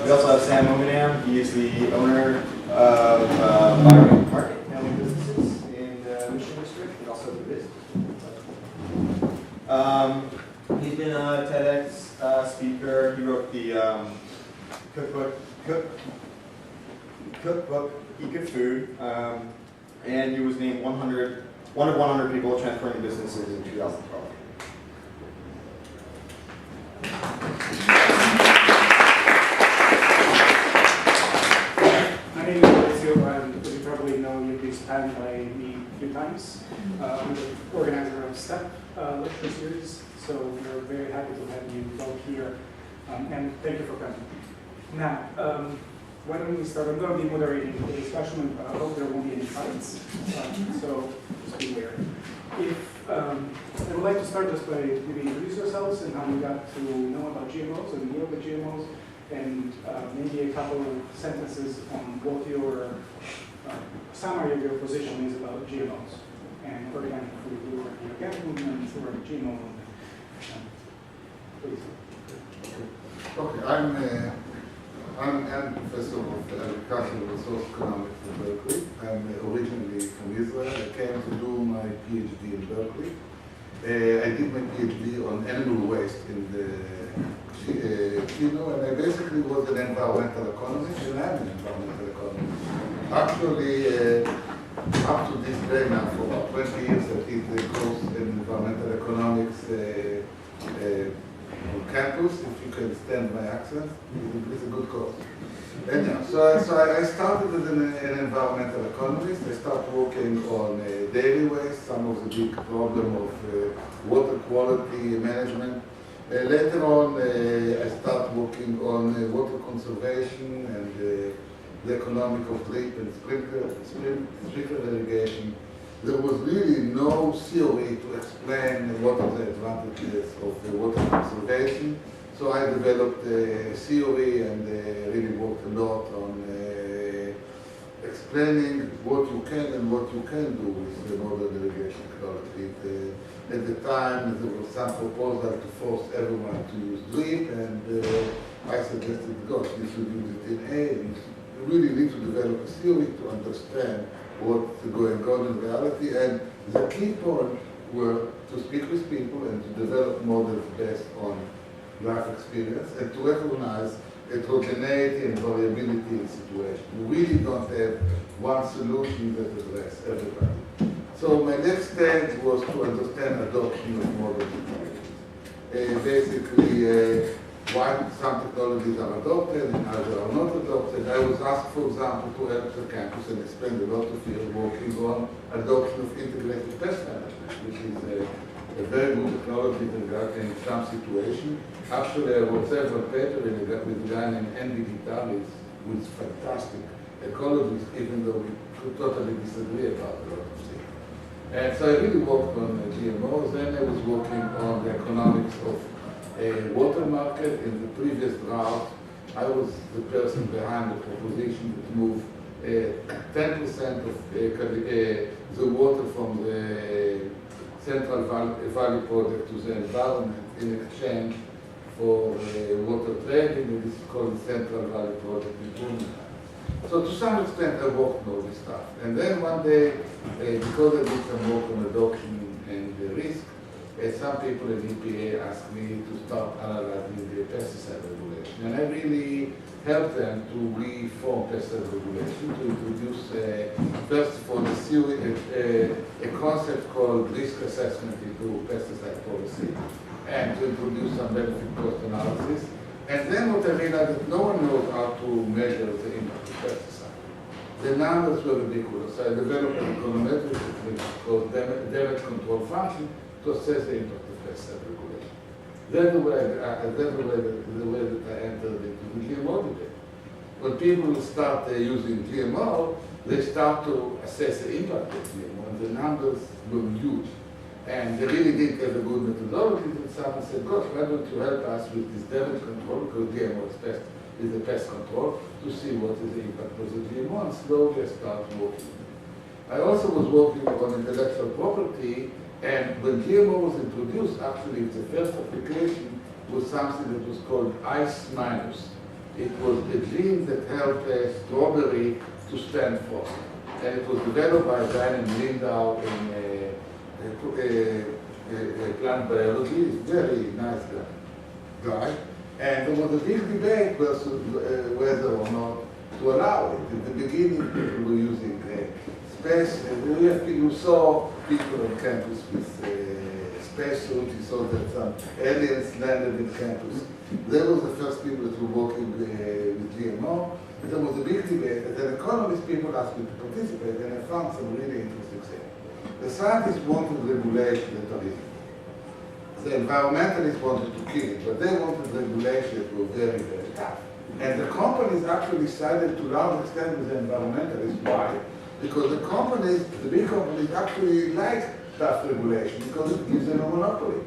We also have Sam Mogannam. He is the owner of Bi-Rite Family of Businesses in the Mission District, and also the business. He's been a TEDx speaker. He wrote the cookbook, Eat Good Food, and he was named one of 100 people transforming businesses in 2012. My name is David Zilberman. As you probably know, you've been spanned by me a few times. I'm the organizer of STEP lecture series, so we're very happy to have you both here, and thank you for coming. Now, why don't we start? I'm going to be moderating the discussion. I hope there won't be any fights, so just beware. I would like to start just by maybe introduce yourselves and how you got to know about GMOs and the of GMOs, and maybe a couple of sentences on what your summary of your position is about GMOs and organic food, or the organic movement, or the GMO movement. Please. Okay, I'm professor of agriculture and resource economics at Berkeley. I'm originally from Israel. I came to do my PhD in Berkeley. I did my PhD on animal waste in the and I basically was an environmental economist, and I'm an environmental economist. Actually, up to this day now, for about 20 years, I did the course in environmental economics on campus. If you can stand my accent, it's a good course. Anyhow, so I started as an environmental economist. I started working on daily waste, some of the big problem of water quality management. Later on, I started working on water conservation and the economic of drip and sprinkler irrigation. There was really no theory to explain what are the advantages of water conservation. So I developed a theory and really worked a lot on explaining what you can and what you can do with the modern irrigation technology. At the time, there was some proposal to force everyone to use drip, and I suggested, gosh, you should use it in A. You really need to develop a theory to understand what's going on in reality. And the key point were to speak with people and to develop models based on life experience and to recognize heterogeneity and variability in situations. You really don't have one solution that addresses everybody. So my next stage was to understand adoption of modern technologies. Basically, why some technologies are adopted and others are not adopted. I was asked, for example, to help the campus and spend a lot of years working on adoption of integrated pest management, which is a very good technology in some situations. Actually, I wrote several papers with a guy named Andy Vitalis, who is fantastic ecologist, even though we could totally disagree about a lot of things. And so I really worked on GMOs. Then I was working on the economics of a water market. In the previous draft, I was the person behind the proposition to move 10% of the water from the Central Valley Project to the environment in exchange for water trading, and this is called the Central Valley Project improvement. So to some extent, I worked on all this stuff. And then one day, because I did some work on adoption and the risk, some people at EPA asked me to start analyzing the pesticide regulation. And I really helped them to reform pesticide regulation, to introduce, first of all, a concept called risk assessment into pesticide policy, and to introduce some benefit cost analysis. And then what I realized that no one knows how to measure the impact of pesticide. The numbers were ridiculous. So I developed an econometric technique called damage control function to assess the impact of pesticide regulation. That's the way that I entered into the GMO debate. When people start using GMO, they start to assess the impact of GMO, and the numbers were huge. And they really didn't have a good methodology. And someone said, gosh, why don't you help us with this damage control, because GMO is the pest control, to see what is the impact of the GMO, and slowly I started working. I also was working on intellectual property, and when GMO was introduced, actually the first application was something that was called ICE-. It was a gene that helped strawberry to stand frost. And it was developed by a guy named Lindau in plant biology. He's a very nice guy. And there was a big debate versus whether or not to allow it. In the beginning, people were using space. You saw people on campus with spacesuits. You saw that some aliens landed in campus. They were the first people that were working with GMO. There was a big debate, and then economist people asked me to participate, and I found some really interesting things. The scientists wanted regulation that are easy. The environmentalists wanted to kill it, but they wanted regulation that were very, very tough. And the companies actually sided to a large extent with the environmentalists. Why? Because the companies, the big companies, actually like tough regulation because it gives them a monopoly.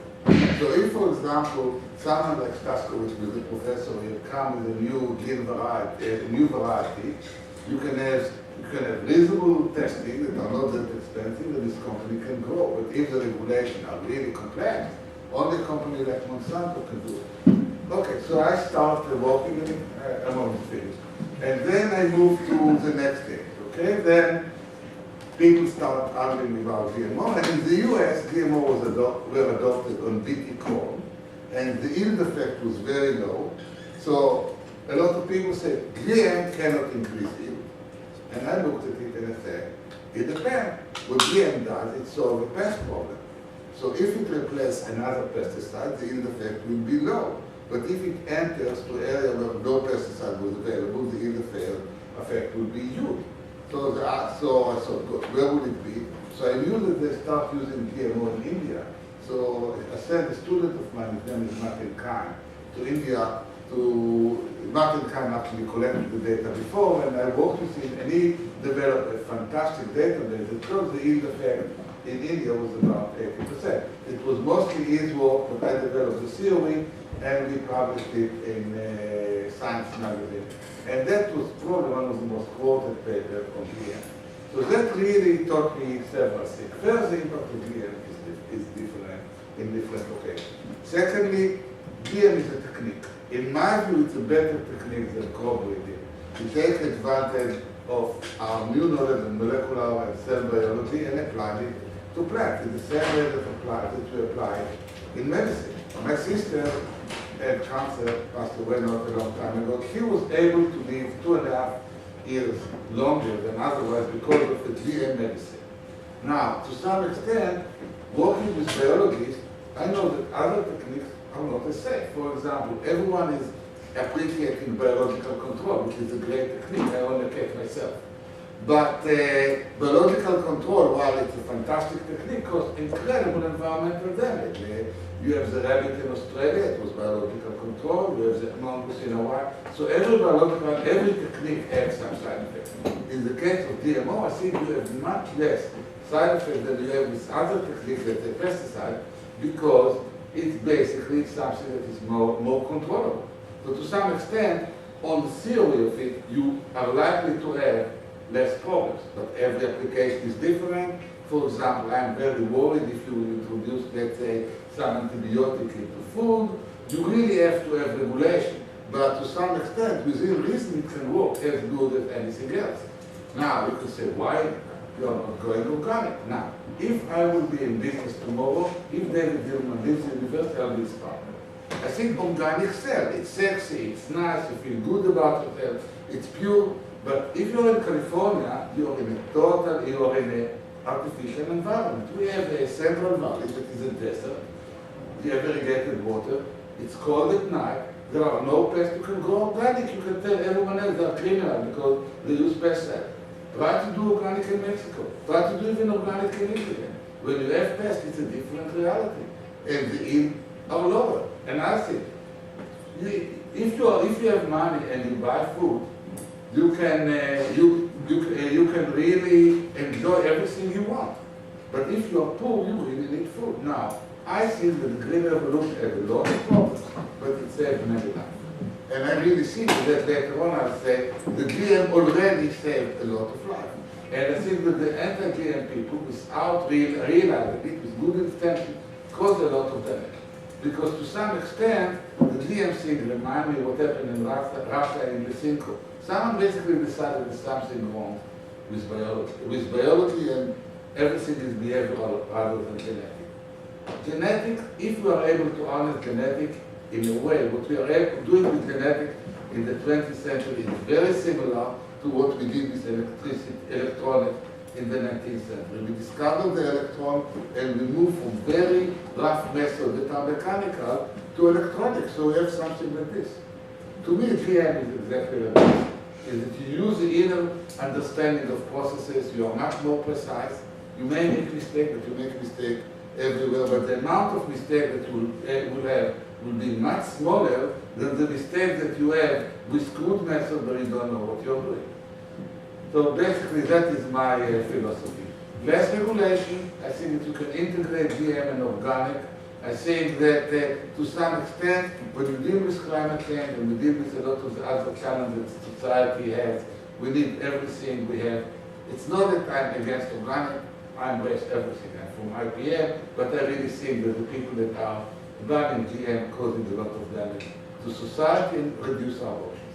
So if, for example, someone like Staskowitz, who is a professor, will come with a new gene variety, you can have reasonable testing that are not that expensive, and this company can grow. But if the regulations are really complex, only a company like Monsanto can do it. Okay, so I started working in it, among the things. And then I moved to the next stage, okay? Then people start arguing about GMO, and in the US, GMO were adopted on BT corn, and the yield effect was very low. So a lot of people say, GM cannot increase yield. And I looked at it and I said, it depends. What GM does, it solves a pest problem. So if it replaces another pesticide, the yield effect will be low. But if it enters to an area where no pesticide was available, the yield effect will be huge. So I thought, good, where would it be? So I knew that they start using GMO in India. So I sent a student of mine, his name is Martin Khan, to India. Martin Khan actually collected the data before, and I worked with him, and he developed a fantastic database that shows the yield effect in India was about 80%. It was mostly his work, but I developed the theory, and we published it in Science magazine. And that was probably one of the most quoted papers on GM. So that really taught me several things. First, the impact of GM is different in different locations. Secondly, GM is a technique. In my view, it's a better technique than crop breeding. To take advantage of our new knowledge in molecular and cell biology and apply it to plants in the same way that we apply in medicine. My sister had cancer, passed away not a long time ago. She was able to live 2.5 years longer than otherwise because of the GM medicine. Now, to some extent, working with biologists, I know that other techniques are not as safe. For example, everyone is appreciating biological control, which is a great technique. I own a cat myself. But biological control, while it's a fantastic technique, causes incredible environmental damage. You have the rabbit in Australia, it was biological control. You have the mongoose in Hawaii. So every technique has some side effects. In the case of GMO, I think you have much less side effects than you have with other techniques that are pesticide, because it's basically something that is more controllable. So to some extent, on the theory of it, you are likely to have less problems. But every application is different. For example, I'm very worried if you introduce, let's say, some antibiotic into food, you really have to have regulation. But to some extent, within reason, it can work as good as anything else. Now, you can say, why you are not going organic? Now, if I will be in business tomorrow, if David Zilberman lives in the university, I'll be his partner. I think organic sells. It's sexy, it's nice, you feel good about yourself, it's pure. But if you're in California, you're in an artificial environment. We have a Central Valley that is a desert. You have irrigated water. It's cold at night. There are no pests. You can go organic. You can tell everyone else they're criminal because they use pesticides. Try to do organic in Mexico. Try to do even organic in Italy. When you have pests, it's a different reality. And the yields are lower. And I think, if you have money and you buy food, you can really enjoy everything you want. But if you are poor, you really need food. Now, I think that the Green Revolution has a lot of problems, but it saved many lives. And I really see that later on I'll say the GM already saved a lot of lives. And I think that the anti-GM people, without realizing it, with good intention, caused a lot of damage. because to some extent, the GM thing reminds me of what happened in Russia in Lysenko. Someone basically decided there's something wrong with biology, and everything is behavioral rather than genetic. Genetic, if we are able to harness genetic in a way, what we are doing with genetic in the 20th century is very similar to what we did with electronics in the 19th century. We discovered the electron and we moved from very rough methods that are mechanical to electronics, so we have something like this. To me, GM is exactly like this. Is that you use the inner understanding of processes, you are much more precise. You may make mistakes, but you make mistakes everywhere, but the amount of mistake that you will have will be much smaller than the mistake that you have with crude methods where you don't know what you're doing. So basically that is my philosophy. Less regulation, I think that you can integrate GM and organic. I think that to some extent, when you deal with climate change and we deal with a lot of the other challenges society has, we need everything we have. It's not that I'm against organic, I embrace everything. I'm from IPM, but I really think that the people that are banning GM causing a lot of damage to society and reduce our options.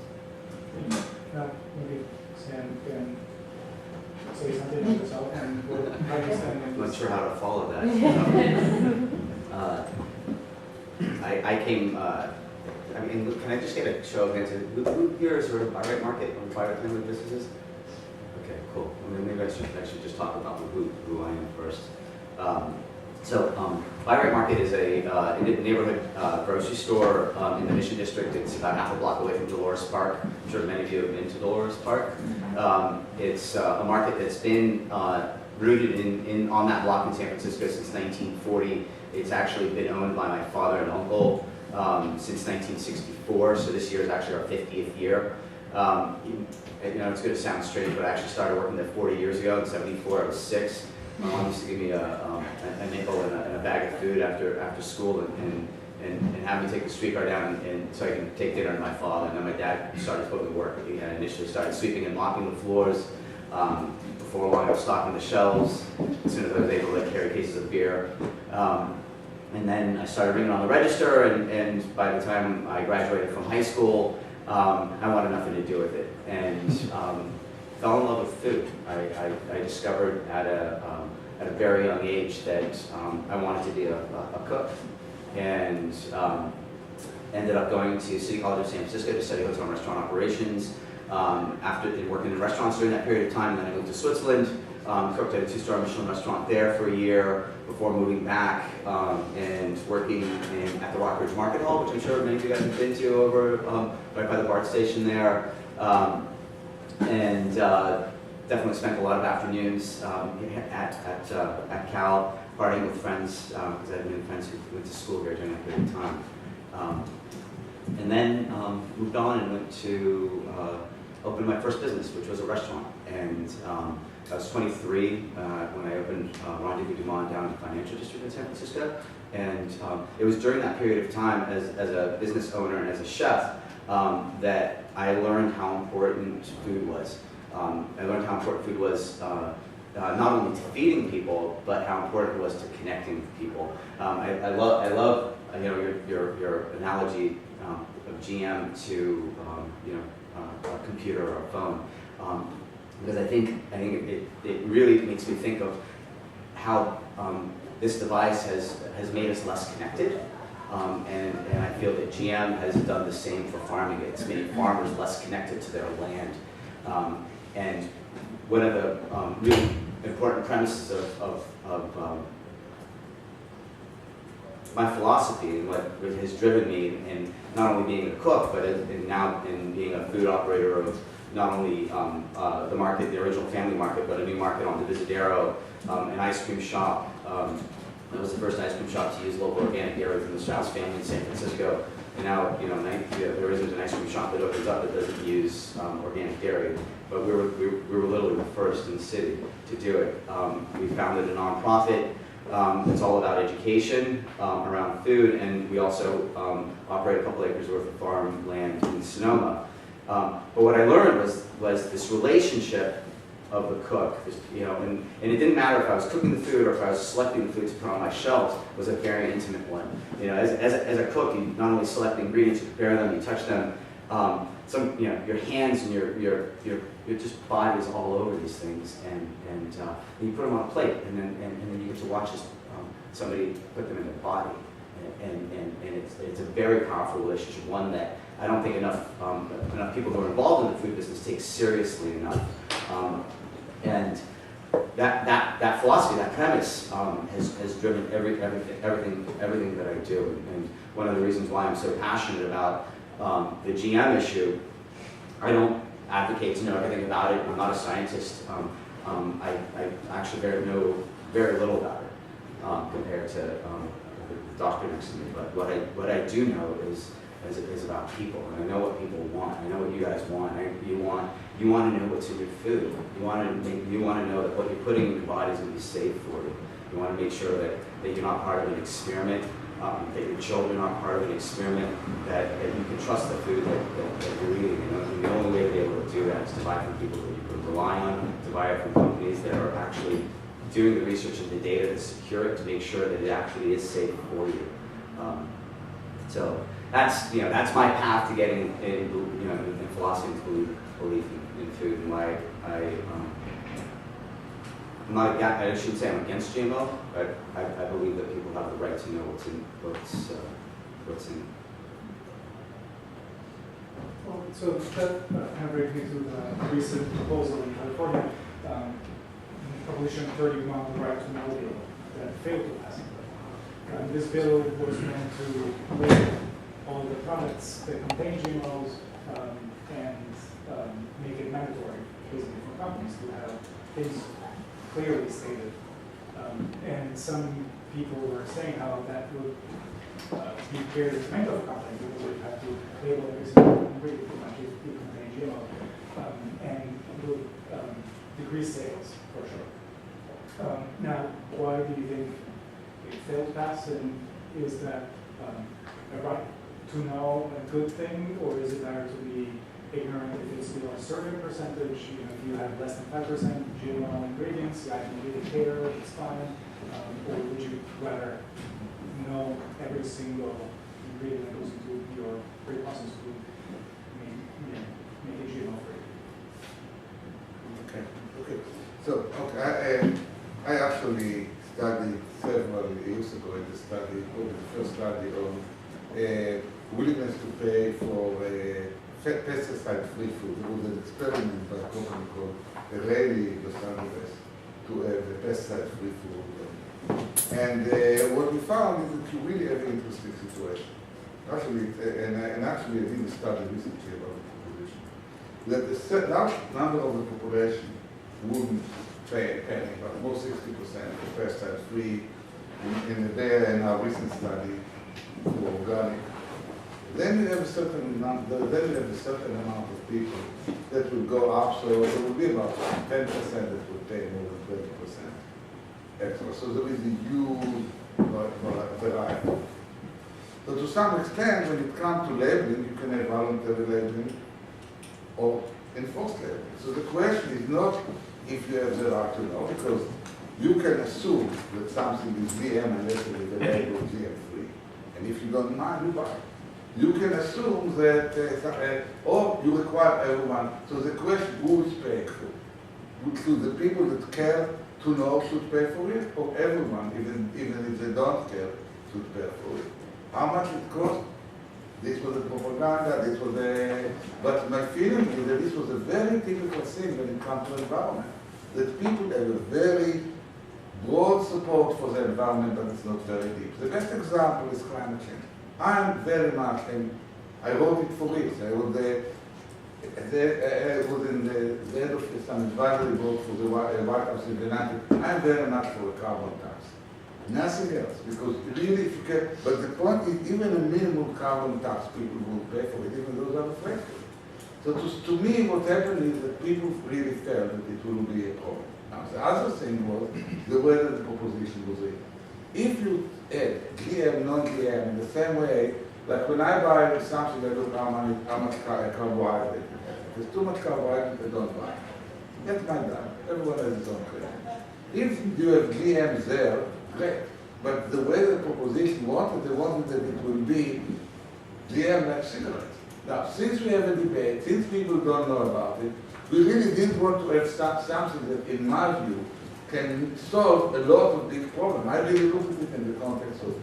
Maybe Sam can say something about yourself and how you stand in I'm not this. sure how to follow that. I came, I mean, can I just get a show of hands? Who here is sort of Bi-Rite Market or Bi-Rite Family of Businesses? Okay, cool. I mean, maybe I should just talk about who I am first. Bi-Rite Market is a neighborhood grocery store in the Mission District. It's about half a block away from Dolores Park. I'm sure many of you have been to Dolores Park. It's a market that's been rooted on that block in San Francisco since 1940. It's actually been owned by my father and uncle since 1964, so this year is actually our 50th year. You know, it's going to sound strange, but I actually started working there 40 years ago. In '74, I was 6. My mom used to give me a nickel and a bag of food after school and have me take the streetcar down and so I can take dinner to my father. And then my dad started putting me to work. He initially started sweeping and mopping the floors. Before long, I was stocking the shelves as soon as I was able to carry cases of beer. And then I started ringing on the register, and by the time I graduated from high school, I wanted nothing to do with it, and fell in love with food. I discovered at a very young age that I wanted to be a cook, and ended up going to City College of San Francisco to study hotel and restaurant operations. After working in restaurants during that period of time, then I moved to Switzerland, cooked at a 2-star Michelin restaurant there for a year before moving back and working at the Rockridge Market Hall, which I'm sure many of you guys have been to over right by the BART station there. Definitely spent a lot of afternoons at Cal, partying with friends, because I had many friends who went to school here during that period of time. And then moved on and went to open my first business, which was a restaurant. And I was 23 when I opened Rendezvous du Monde down in the Financial District in San Francisco. And it was during that period of time as a business owner and as a chef that I learned how important food was. I learned how important food was not only to feeding people, but how important it was to connecting with people. I love you know, your analogy of GM to a computer or a phone, because I think it really makes me think of how this device has made us less connected, and I feel that GM has done the same for farming. It's made farmers less connected to their land, and one of the really important premises of my philosophy and what has driven me in not only being a cook, but now in being a food operator of not only the market, the original family market, but a new market on the Visadero, an ice cream shop. That was the first ice cream shop to use local organic dairy from the Strauss family in San Francisco. And now, there isn't an ice cream shop that opens up that doesn't use organic dairy. But we were literally the first in the city to do it. We founded a nonprofit. It's all about education around food, and we also operate a couple acres worth of farm land in Sonoma. But what I learned was this relationship of the cook. You know, and it didn't matter if I was cooking the food or if I was selecting the food to put on my shelves, was a very intimate one. You know, as a cook, you not only select the ingredients, you prepare them, you touch them. You know, your hands and your just body is all over these things, and you put them on a plate, and then you get to watch somebody put them in their body, and it's a very powerful relationship, one that I don't think enough people who are involved in the food business take seriously enough, and that philosophy, that premise, has driven everything that I do, and one of the reasons why I'm so passionate about the GM issue. I don't advocate to know everything about it. I'm not a scientist. I actually know very little about it compared to the doctor next to me. But what I do know is about people, and I know what people want. I know what you guys want. You want to know what's in your food. You want to know that what you're putting in your body is going to be safe for you. You want to make sure that you're not part of an experiment. That your children are part of an experiment, that you can trust the food that you're eating. And the only way to be able to do that is to buy from people that you can rely on, to buy it from companies that are actually doing the research and the data to secure it, to make sure that it actually is safe for you. So that's my path to getting in philosophy and belief in food, and why I shouldn't say I'm against GMO, but I believe that people have the right to know what's in it. Well, so that kind of brings me to the recent proposal in California, Proposition 31, the right to know bill, that failed to pass. This bill was meant to limit all the products that contain GMOs and make it mandatory, basically, for companies to have things clearly stated. And some people were saying how that would be very detrimental for companies, because they have to label every single ingredient if it contains GMO, and would decrease sales for sure. Now, why do you think it failed to pass, and is that a right to know a good thing, or is it better to be ignorant if it's below a certain percentage? You know, if you have less than 5% GMO ingredients, I can really care, it's fine. Or would you rather know every single ingredient that goes into your pre-processed food, make it GMO free? Okay. So, I actually studied several years ago in the study, the first study on willingness to pay for pesticide-free food. There was an experiment by a company called Berkeley, Los Angeles, to have a pesticide-free food. And what we found is that you really have an interesting situation. Actually, and actually I did a study recently about the population, that a large number of the population wouldn't pay a penny, but more 60% for pesticide-free in our recent study for organic. Then you have a certain number, amount of people that will go up, so there will be about 10% that will pay more than 20% extra. So there is a huge variety. So to some extent, when it comes to labeling, you can have voluntary labeling or enforced labeling. So the question is not if you have the right to know, because you can assume that something is GM unless it is a label GM-free. And if you don't mind, you buy it. You can assume that, or you require everyone. So the question, who is paying for it? Should the people that care to know should pay for it, or everyone, even if they don't care, should pay for it? How much it cost? This was a propaganda, this was a... But my feeling is that this was a very typical thing when it comes to environment. That people have a very broad support for the environment, but it's not very deep. The best example is climate change. I'm very much, and I wrote it for weeks. I was in the head of some advisory board for the White House in the 90s. I'm very much for a carbon tax. Nothing else, because really, if you can, but the point is, even a minimum carbon tax, people will pay for it, even those are afraid of it. So to me, what happened is that people really felt that it will be a problem. Now, the other thing was the way that the proposition was written. If you add GM, non-GM in the same way, like when I buy something, I look how much carbohydrate it has. If there's too much carbohydrate, I don't buy it. That's my diet. Everyone has his own credit. If you have GMs there, great. But the way the proposition wanted, they wanted that it will be GM like cigarettes. Now, since we have a debate, since people don't know about it, we really didn't want to have something that, in my view, can solve a lot of these problems. I really look at it in the context of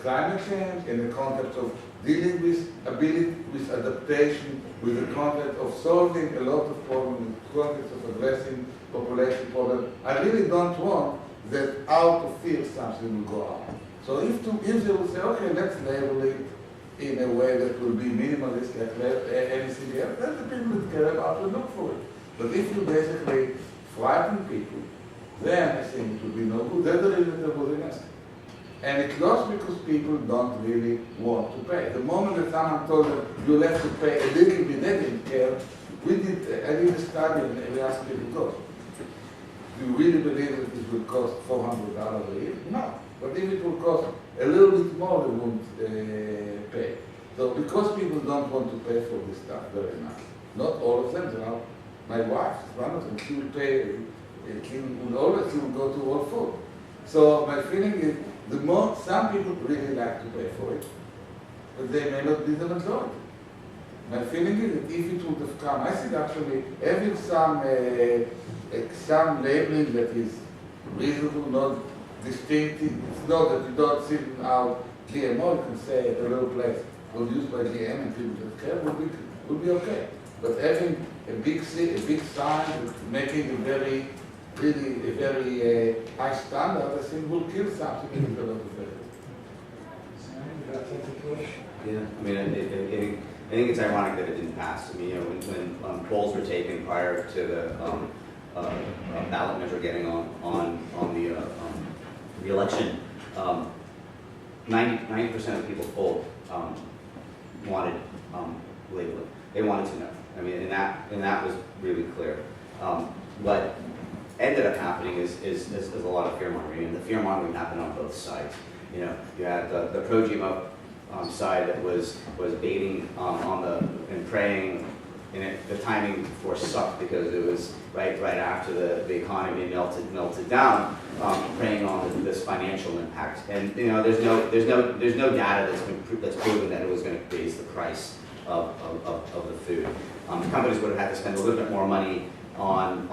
climate change, in the context of dealing with ability, with adaptation, with the context of solving a lot of problems, in the context of addressing population problems. I really don't want that out of fear something will go out. So if they will say, okay, let's label it in a way that will be minimalist, like anything else, then the people that care about will look for it. But if you basically frighten people, then I think it will be no good. That's the reason that was against it. And it's lost because people don't really want to pay. The moment that someone told them you'll have to pay a little bit, they didn't care. I did a study and we asked people, do you really believe that this will cost $400 a year? No. But if it will cost a little bit more, they won't pay. So because people don't want to pay for this stuff very much, not all of them, you know, my wife, one of them, she will pay, she will go to all food. So my feeling is, some people really like to pay for it, but they may not be the majority. My feeling is that if it would have come, I think actually having some labeling that is reasonable, not distinctive, it's not that you don't see out GMO, you can say at a little place produced by GM and people that care would be okay. But having a big sign making a very high standard, I think will kill something in the local area. Yeah, I mean, I think it's ironic that it didn't pass. I mean, you know, when polls were taken prior to the ballot measure getting on the election, 90% of people polled wanted labeling. They wanted to know. I mean, and that was really clear. What ended up happening is a lot of fear mongering, and the fear mongering happened on both sides. You know, you had the pro-GMO side that was baiting and praying, and the timing for sucked because it was right after the economy melted down, preying on this financial impact. And you know, there's no data that's proven that it was going to raise the price of the food. Companies would have had to spend a little bit more money on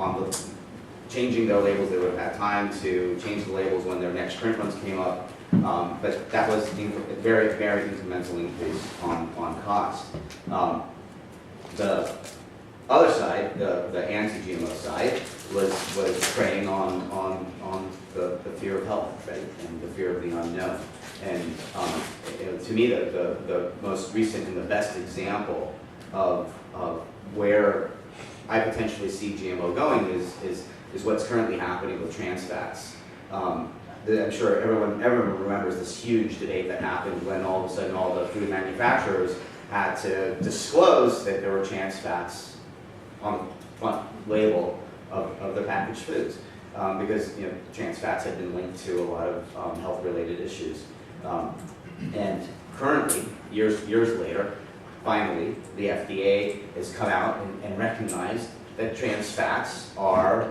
changing their labels. They would have had time to change the labels when their next print runs came up. But that was a very, very incremental increase on cost. The other side, the anti-GMO side, was preying on the fear of health, right, and the fear of the unknown. And to me, the most recent and the best example of where I potentially see GMO going is what's currently happening with trans fats. I'm sure everyone remembers this huge debate that happened when all of a sudden all the food manufacturers had to disclose that there were trans fats on the front label of their packaged foods, because you know, trans fats had been linked to a lot of health-related issues. And currently, years later, finally, the FDA has come out and recognized that trans fats are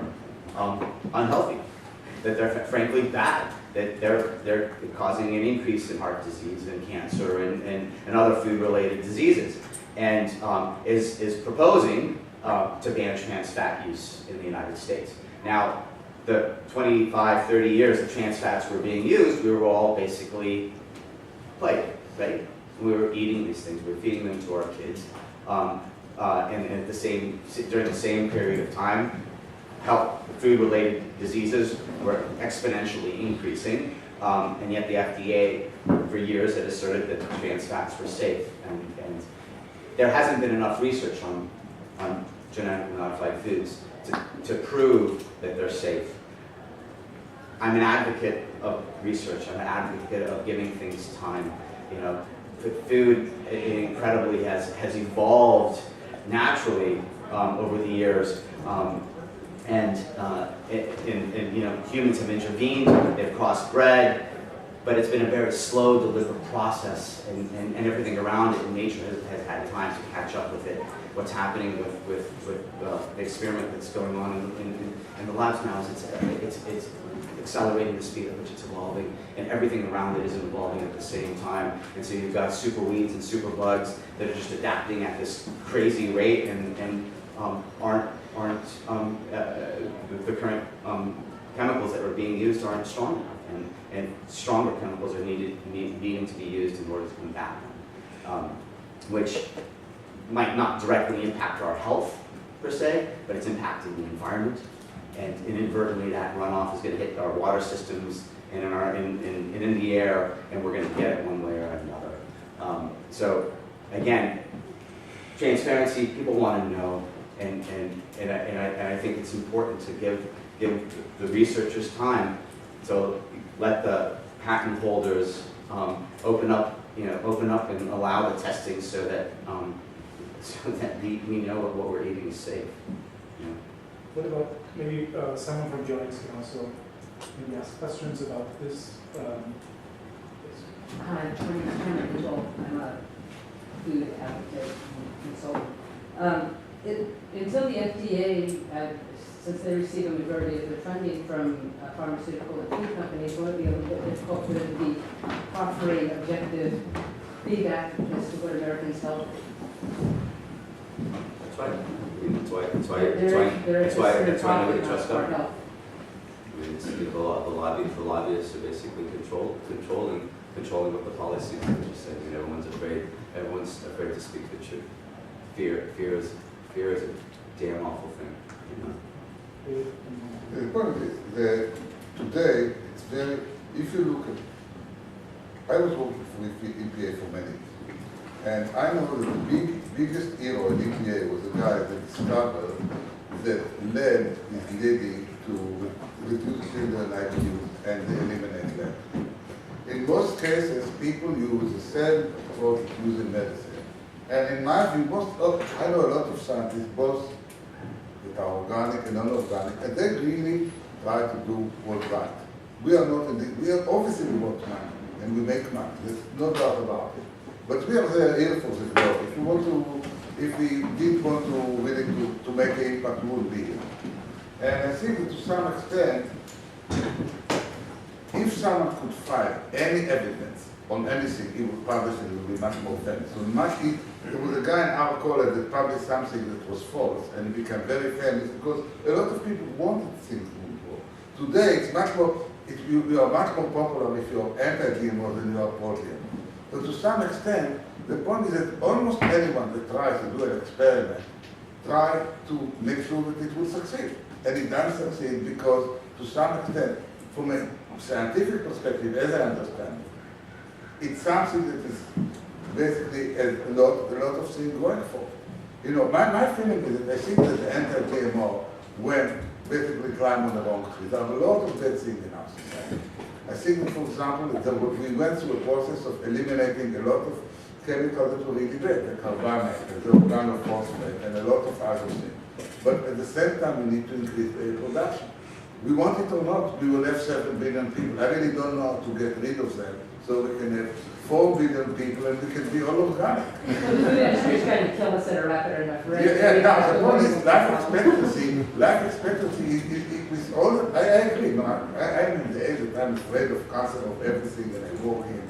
unhealthy, that they're frankly bad, that they're causing an increase in heart disease and cancer and other food-related diseases, and is proposing to ban trans fat use in the United States. Now, the 25, 30 years that trans fats were being used, we were all basically played, right? We were eating these things, we were feeding them to our kids, and during the same period of time, food-related diseases were exponentially increasing, and yet the FDA for years had asserted that trans fats were safe, and there hasn't been enough research on genetically modified foods to prove that they're safe. I'm an advocate of research. I'm an advocate of giving things time. You know, food incredibly has evolved naturally over the years, and you know, humans have intervened. They've crossbred. but it's been a very slow, deliberate process, and everything around it in nature has had time to catch up with it. What's happening with the experiment that's going on in the labs now is it's accelerating the speed at which it's evolving, and everything around it is evolving at the same time. And so you've got super weeds and super bugs that are just adapting at this crazy rate, and aren't the current chemicals that are being used aren't strong enough, and stronger chemicals are needing to be used in order to combat them, which might not directly impact our health per se, but it's impacting the environment, and inadvertently that runoff is going to hit our water systems and in the air, and we're going to get it one way or another. So again, transparency, people want to know, and I think it's important to give the researchers time to let the patent holders open up and allow the testing so that we know what we're eating is safe. You know? What about maybe someone from the audience can also maybe ask questions about this? Hi, I'm a food advocate consultant. Until the FDA, since they receive a majority of their funding from pharmaceutical and food companies, it would be a little bit difficult for them to be offering objective feedback as to what Americans health. That's why nobody trusts government. I mean, it's the lobbyists are basically controlling what the policies are. Just saying, you know, everyone's afraid to speak the truth. Fear is a damn awful thing, you know. The point is that today it's very, if you look at, I was working for EPA for many years, and I know that the biggest hero in EPA was the guy that discovered that lead is leading to reduce children IQ and they eliminate lead. In most cases, people use the same approach using medicine. And in my view, I know a lot of scientists, both that are organic and non-organic, and they really try to do what's right. We are not in the, obviously we want money, and we make money, there's no doubt about it. But we are there here for the growth. If we didn't want to really to make an impact, we would be here. And I think that to some extent, if someone could find any evidence on anything, he would publish it, it would be much more famous. So there was a guy in our college that published something that was false, and he became very famous because a lot of people wanted things to be false. Today, it's much more, you are much more popular if you're anti-GMO than you are pro-GMO. So to some extent, the point is that almost anyone that tries to do an experiment tries to make sure that it will succeed. And it does succeed because, to some extent, from a scientific perspective, as I understand it, it's something that is basically a lot of things going for. You know, my feeling is that I think that the anti-GMO went basically climb on the wrong tree. There are a lot of bad things in our society. I think that, for example, that we went through a process of eliminating a lot of chemicals that were really bad, like carbamate, the organophosphate, and a lot of other things. But at the same time, we need to increase the production. We want it or not, we will have 7 billion people. I really don't know how to get rid of them, so we can have 4 billion people and we can be all organic. So the food industry is trying to kill us at a rapid enough rate. Yeah, the point is life expectancy is all, I agree. No, I'm in the age that I'm afraid of cancer, of everything, and I walk in,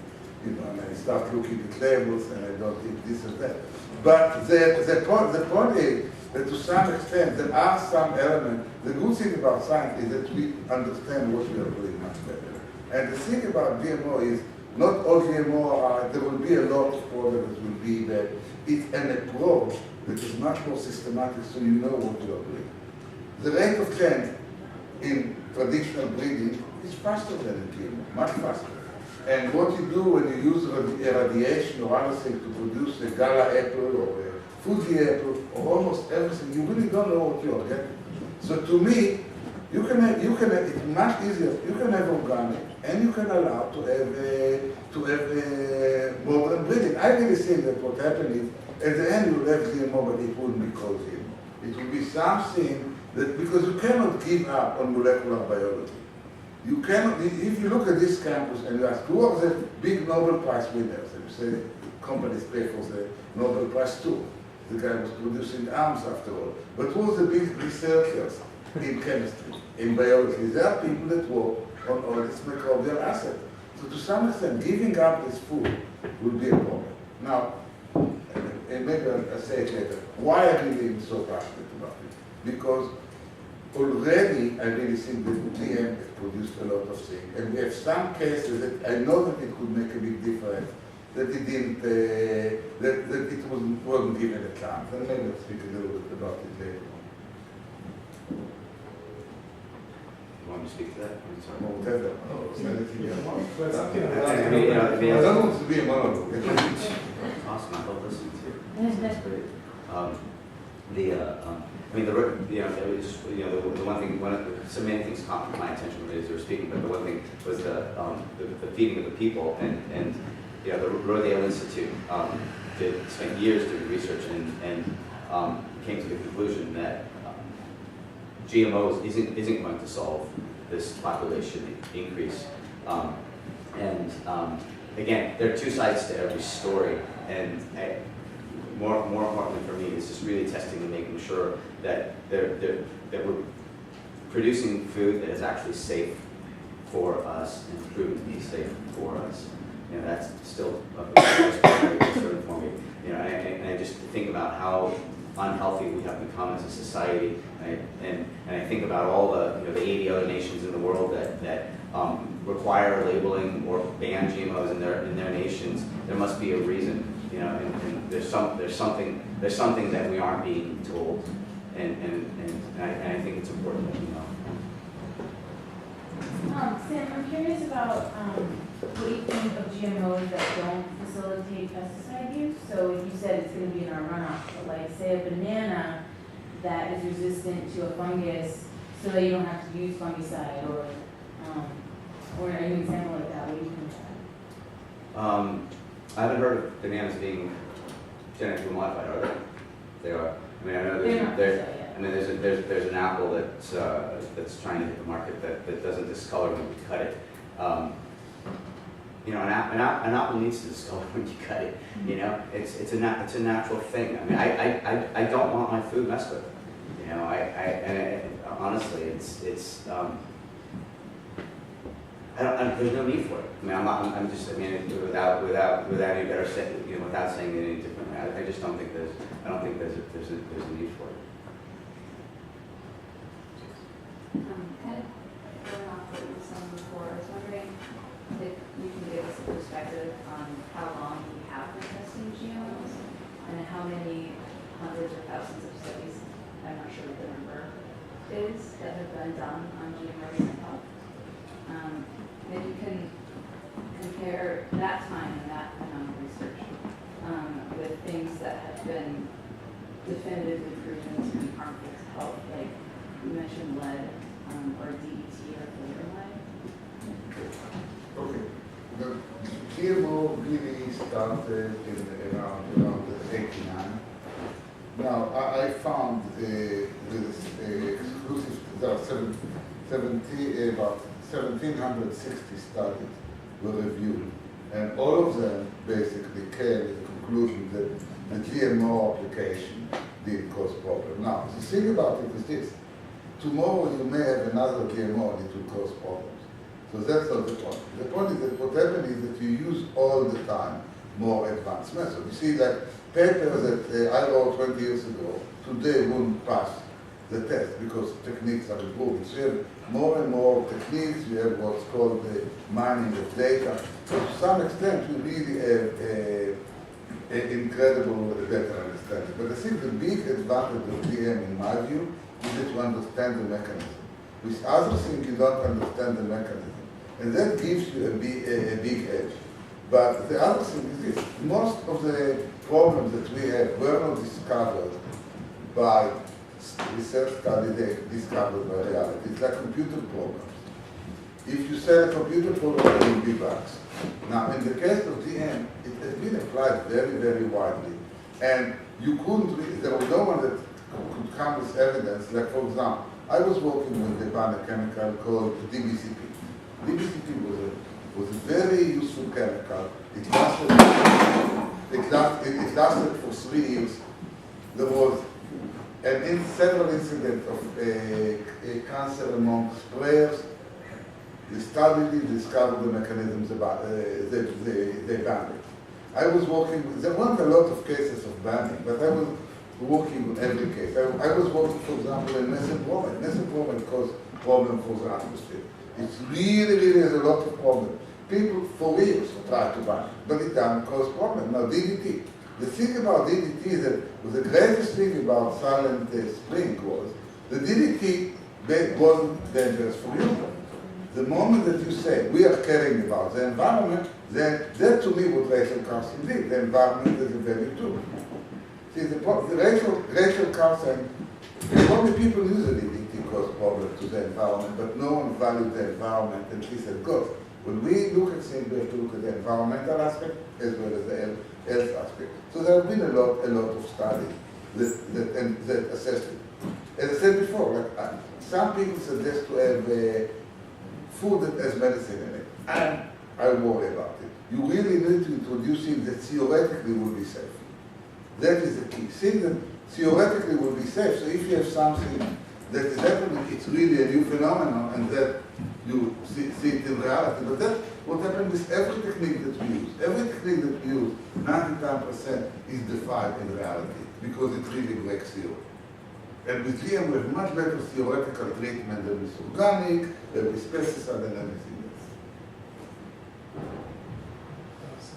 you know, and I start looking at labels and I don't eat this and that. But the point is that to some extent there are some elements. The good thing about science is that we understand what we are doing much better. And the thing about GMO is not all GMO are, there will be a lot of problems that will be that it's an approach that is much more systematic so you know what you are doing. The rate of change in traditional breeding is faster than in GMO, much faster. And what you do when you use irradiation or other things to produce a gala apple or a Fuji apple or almost everything, you really don't know what you are getting. So to me, it's much easier. You can have organic and you can allow to have modern breeding. I really think that what happened is at the end you will have GMO, but it wouldn't be called GMO. It will be something that, because you cannot give up on molecular biology. You cannot, if you look at this campus and you ask who are the big Nobel Prize winners, and you say companies pay for the Nobel Prize too. The guy was producing arms after all. But who are the big researchers in chemistry, in biology? There are people that work on all this microbial asset. So to some extent, giving up this food will be a problem. Now, and maybe I'll say it later, why I really am so passionate about it? Because already I really think that GM has produced a lot of things. And we have some cases that I know that it could make a big difference, that it didn't, that it wasn't given a chance. And maybe I'll speak a little bit about it later. You want me to speak to that? I'm sorry. Or whatever. Oh, say anything else. But something like I that. mean, I don't want to be a monologue. Awesome, I love listening to you. That's great. I mean, it was just, the one thing, so many things caught my attention as you were speaking, but the one thing was the feeding of the people, and the Rodale Institute spent years doing research and came to the conclusion that GMOs isn't going to solve this population increase. Again, there are two sides to every story, and more importantly for me is just really testing and making sure that that we're producing food that is actually safe for us and proven to be safe for us. That's still a very concern for me. And I just think about how unhealthy we have become as a society, and I think about all the 80 other nations in the world that require labeling or ban GMOs in their nations. There must be a reason, and there's something that we aren't being told, and I think it's important that we know. Sam, I'm curious about what you think of GMOs that don't facilitate pesticide use. So if you said it's going to be in our runoff, but like say a banana that is resistant to a fungus, so that you don't have to use fungicide, or an example like that. What do you think of that? I haven't heard of bananas being genetically modified, are they? They are. I mean, I know there's an apple that's trying to hit the market that doesn't discolor when you cut it. An apple needs to discolor when you cut it. It's a natural thing. I mean, I don't want my food messed with. Honestly, there's no need for it. I mean, without any better say, without saying it any differently, I just don't think there's a need for it. Kind of going off what you were saying before, I was wondering if you can give us a perspective on how long we have been testing GMOs and how many hundreds or thousands of studies, I'm not sure what the number is, that have been done on GMOs and health. Maybe you can compare that time and that amount of research with things that have been definitively proven to be harmful to health, like you mentioned lead or DET or fluoride. Okay. The GMO really started in around 89. Now, I found this exclusive, there are about 1,760 studies were reviewed, and all of them basically came to the conclusion that the GMO application did cause problems. Now, the thing about it is this. Tomorrow you may have another GMO and it will cause problems. So that's not the point. The point is that what happens is that you use all the time more advanced methods. You see that papers that I wrote 20 years ago, today wouldn't pass the test because techniques are improving. So you have more and more techniques, you have what's called the mining of data. So to some extent you really have an incredible better understanding. But I think the big advantage of GM in my view is that you understand the mechanism. With other things, you don't understand the mechanism. And that gives you a big edge. But the other thing is this. Most of the problems that we have were not discovered by research study, they discovered by reality. It's like computer programs. If you sell a computer program, there will be bugs. Now, in the case of GM, it has been applied very, very widely. And you couldn't really, there was no one that could come with evidence. Like, for example, I was working with a chemical called DBCP. DDT was a very useful chemical. It lasted for 3 years. There was several incidents of cancer among sprayers. They studied it, discovered the mechanisms about they banned it. I was working, there weren't a lot of cases of banning, but I was working on every case. I was working, for example, in methamphetamine. Methamphetamine caused problem for the atmosphere. It's really has a lot of problems. People for years tried to ban it, but it doesn't cause problem. Now DDT. The thing about DDT is that the greatest thing about Silent Spring was the DDT wasn't dangerous for humans. The moment that you say we are caring about the environment, then that to me what Rachel Carson did. The environment is a value too. See, the Rachel Carson, probably people use the DDT cause problem to the environment, but no one valued the environment, and she said, good. When we look at things, we have to look at the environmental aspect as well as the health aspect. So there have been a lot of studies that assess it. As I said before, some people suggest to have food that has medicine in it, and I worry about it. You really need to introduce things that theoretically will be safe. That is the key. Things that theoretically will be safe. So if you have something that is happening, it's really a new phenomenon, and that you see it in reality. But that's what happened with every technique that we use. Every technique that we use, 99% is defied in reality because it really breaks theory. And with GM, we have much better theoretical treatment than with organic, than with pesticide, and everything else.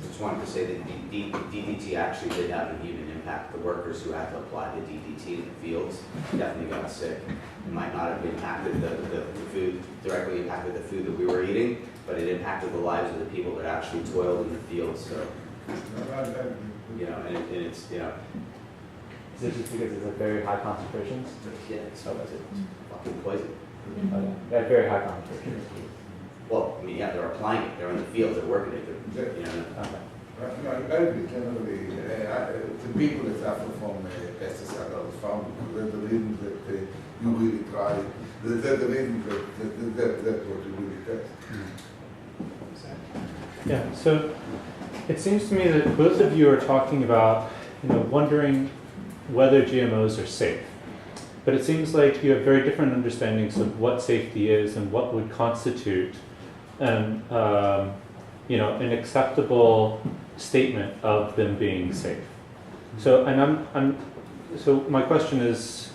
I just wanted to say that DDT actually did have an even impact. The workers who had to apply the DDT in the fields definitely got sick. It might not have impacted the food, directly impacted the food that we were eating, but it impacted the lives of the people that actually toiled in the fields. So, you know, and it's, you know. Is it just because it's at very high concentrations? Yeah, it's fucking poison. At very high concentrations. Well, I mean, yeah, they're applying it. They're in the fields. They're working it. They're, you know. I agree generally. The people that suffer from pesticide are the farmers. That's the reason that you really try. That's the reason that's what you really test. Yeah. So it seems to me that both of you are talking about, wondering whether GMOs are safe. But it seems like you have very different understandings of what safety is and what would constitute an acceptable statement of them being safe. So, so my question is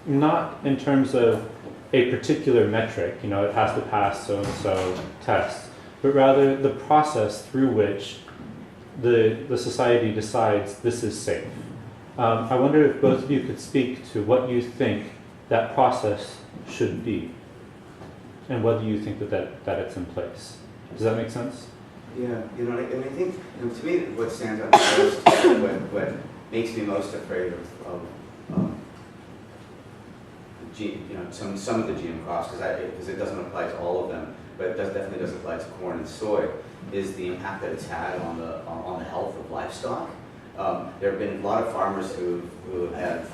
not in terms of a particular metric, it has to pass so-and-so tests, but rather the process through which the society decides this is safe. I wonder if both of you could speak to what you think that process should be, and whether you think that it's in place. Does that make sense? Yeah, and I think, to me, what stands out most, what makes me most afraid of some of the GM crops, because it doesn't apply to all of them, but it definitely doesn't apply to corn and soy, is the impact that it's had on the health of livestock. There have been a lot of farmers who have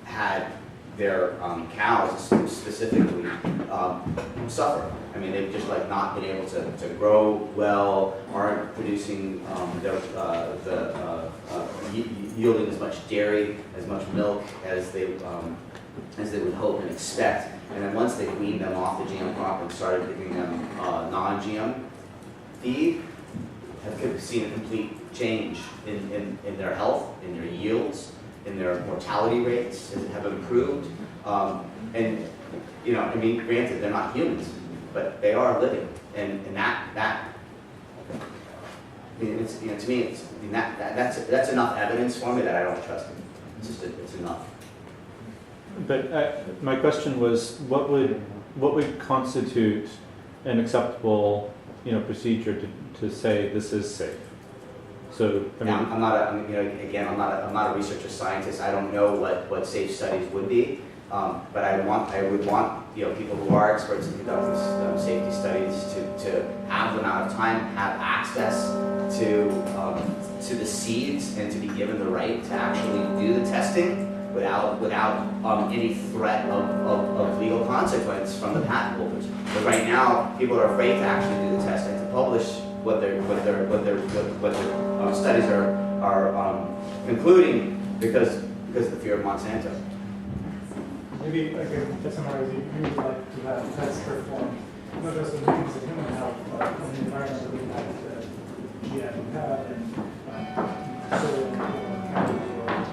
had their cows specifically suffer. I mean, they've just not been able to grow well, aren't producing yielding as much dairy, as much milk as they would hope and expect. And then once they weaned them off the GM crop and started giving them non-GM feed, have seen a complete change in their health, in their yields, in their mortality rates have improved. And granted, they're not humans, but they are living, and that to me, that's enough evidence for me that I don't trust it. It's enough. But my question was, what would constitute an acceptable, procedure to say this is safe? So I mean, I'm not a researcher scientist. I don't know what safe studies would be, but I would want people who are experts in conducting safety studies to have the amount of time, have access to the seeds, and to be given the right to actually do the testing without any threat of legal consequence from the patent holders. But right now, people are afraid to actually do the test and to publish what their studies are concluding because of the fear of Monsanto. Maybe again, to summarize, you would like to have tests performed, not just on means of human health, but on the environment that we have, the GM have, and soil or chemicals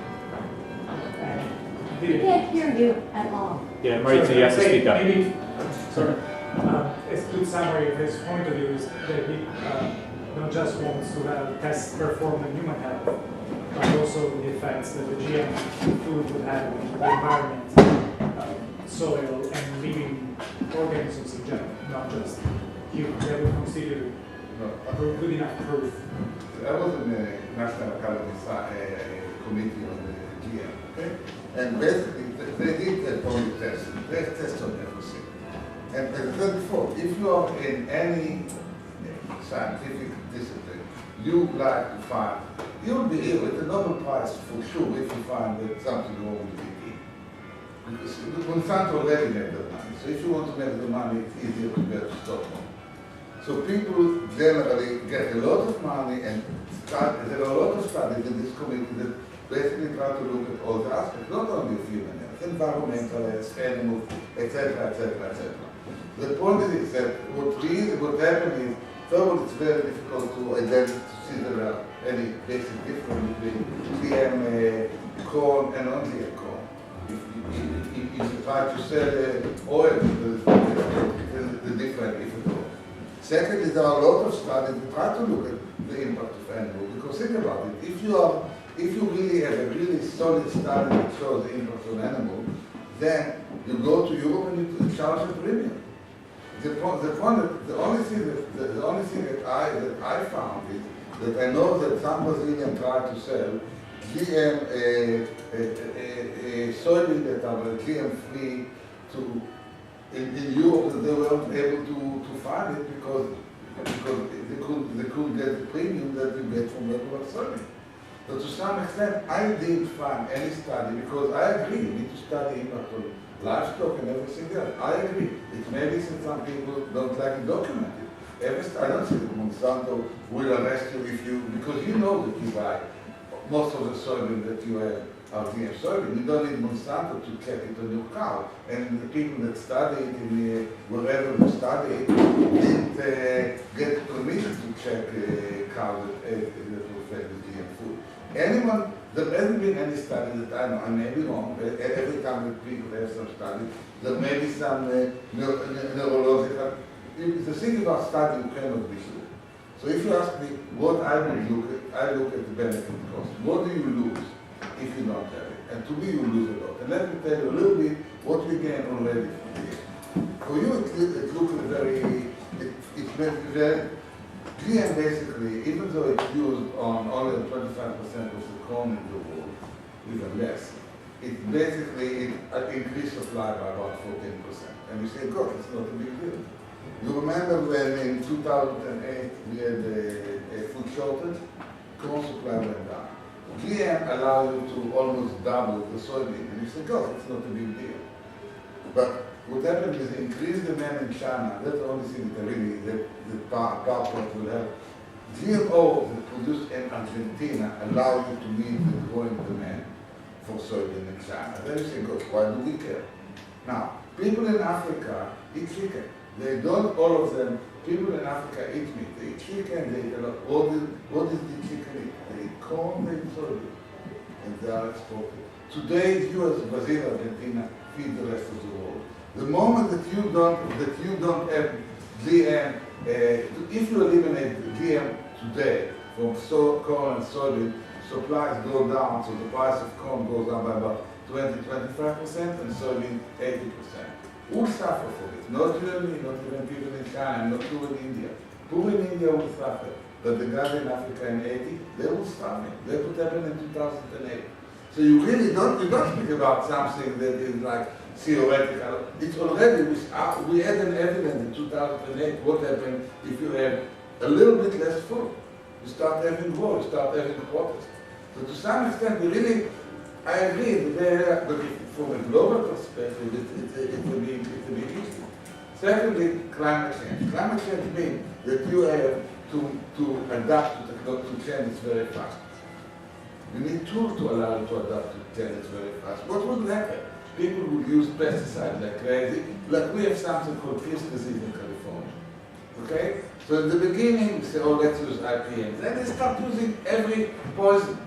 I can't hear you at all. Yeah, Maritza, you have to speak up. Maybe, sorry, a good summary of his point of view is that he not just wants to have tests performed on human health, but also the effects that the GM food would have on the environment, soil, and living organisms in general, not just humans. That would consider good enough proof. I was in the National Academy Committee on the GM, okay? And basically, they did all the tests. They test on everything. And as I said before, if you are in any scientific discipline, you like to find, you'll be able, with the Nobel Prize for sure, if you find that something wrong with the key. Because Monsanto already made the money. So if you want to make the money, it's easier to get to Stockholm. So people generally get a lot of money and there are a lot of studies in this committee that basically try to look at all the aspects, not only of human health, environmental health, animals, etc., etc., etc. The point is that what happens is, first of all, it's very difficult to identify, to see there are any basic difference between GM corn and non-GM corn. If you try to sell oil, the difference, if at all. Secondly, there are a lot of studies that try to look at the impact of animals, because think about it, if you really have a really solid study that shows the impact on animals, then you go to Europe and you charge a premium. The only thing that I found is that I know that some Brazilians try to sell GM soybean that are GM free in Europe, that they weren't able to find it because they couldn't get the premium that you get from regular soybean. But to some extent, I didn't find any study because I agree, you need to study impact on livestock and everything else. I agree. It may be that some people don't like it documented. I don't think that Monsanto will arrest you if you, because you know that you buy most of the soybean that you have are GM soybean. You don't need Monsanto to check it on your cow. And the people that study it in wherever they study it didn't get permission to check cows that were fed with GM food. There hasn't been any study that I know, I may be wrong, but every time that people have some study, there may be some neurological. The thing about study, you cannot be sure. So if you ask me what I would look at, I look at the benefit cost. What do you lose if you don't have it? And to me, you lose a lot. And let me tell you a little bit what we gain already from this. For you, it looks very, GM basically, even though it's used on only 25% of the corn in the world, even less, it basically increased supply by about 14%. And you say, God, it's not a big deal. You remember when in 2008 we had a food shortage, corn supply went down. GM allowed you to almost double the soybean, and you say, God, it's not a big deal. But what happened is increased demand in China. That's the only thing that really, the power point will help. GMOs that produced in Argentina allow you to meet the growing demand for soybean in China. Then you say, God, why do we care? Now, people in Africa eat chicken. They don't, all of them, people in Africa eat meat. They eat chicken, they eat a lot. What does the chicken eat? They eat corn, they eat soybean. And they are exported. Today, US, Brazil, Argentina feed the rest of the world. The moment that you don't have GM, if you eliminate GM today from corn and soybean, supplies go down, so the price of corn goes down by about 20-25%, and soybean 80%. Who suffer for it? Not really, not even people in China, not people in India. Who in India will suffer? But the guys in Africa in 80, they will starve. That's what happened in 2008. So you really don't speak about something that is like theoretical. It's already, we had an evidence in 2008 what happened if you have a little bit less food. You start having war, you start having protests. So to some extent, we really, I agree, but from a global perspective, it's a big issue. Secondly, climate change. Climate change means that you have to adapt to change very fast. You need tools to allow you to adapt to change very fast. What would happen? People would use pesticides like crazy. Like we have something called fish disease in California. Okay? So in the beginning, we say, oh, let's use IPM. Then they start using every poison.